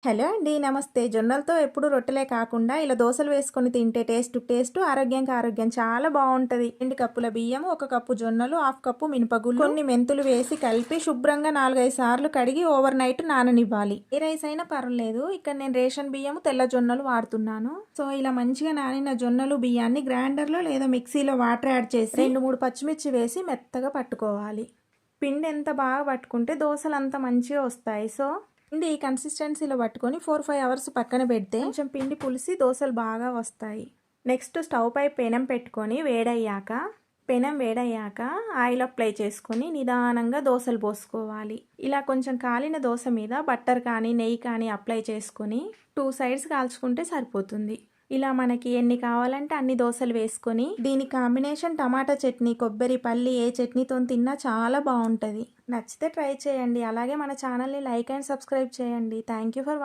Hello అండి, నమస్తే. జొన్నలతో ఎప్పుడు రొట్టెలే కాకుండా ఇలా దోసలు వేసుకొని తింటే టేస్ట్ ఆరోగ్యానికి ఆరోగ్యం చాలా బాగుంటది. 2 కప్పుల బియ్యం, 1 కప్పు జొన్నలు, 1/2 కప్పు మినపగుళ్ళు, కొన్ని మెంతులు వేసి కలిపి శుభ్రంగా 4-5 సార్లు కడిగి ఓవర్ నైట్ నాననివ్వాలి. ఏ రైస్ అయినా పర్వాలేదు. ఇక్కడ నేను రేషన్ బియ్యం, తెల్ల జొన్నలు వాడుతున్నాను. సో ఇలా మంచిగా నానిన జొన్నలు బియ్యాన్ని గ్రైండర్లో లేదా మిక్సీలో వాటర్ యాడ్ చేసి 2-3 పచ్చిమిర్చి వేసి మెత్తగా పట్టుకోవాలి. పిండి ఎంత బాగా పట్టుకుంటే దోసలు అంత మంచిగా వస్తాయి. సో పిండి ఈ కన్సిస్టెన్సీలో పట్టుకొని 4-5 అవర్స్ పక్కన పెడితే కొంచెం పిండి పులిసి దోసలు బాగా వస్తాయి. నెక్స్ట్ స్టవ్ పై పెనం పెట్టుకొని పెనం వేడయ్యాక ఆయిల్ అప్లై చేసుకొని నిదానంగా దోసలు పోసుకోవాలి. ఇలా కొంచెం కాలిన దోస మీద బట్టర్ కానీ నెయ్యి కానీ అప్లై చేసుకొని 2 సైడ్స్ కాల్చుకుంటే సరిపోతుంది. ఇలా మనకి ఎన్ని కావాలంటే అన్ని దోసలు వేసుకొని దీని కాంబినేషన్ టమాటా చట్నీ, కొబ్బరి, పల్లి ఏ చట్నీతో తిన్నా చాలా బాగుంటుంది. నచ్చితే ట్రై చేయండి. అలాగే మన ఛానల్ని లైక్ అండ్ సబ్స్క్రైబ్ చేయండి. Thank you for watching.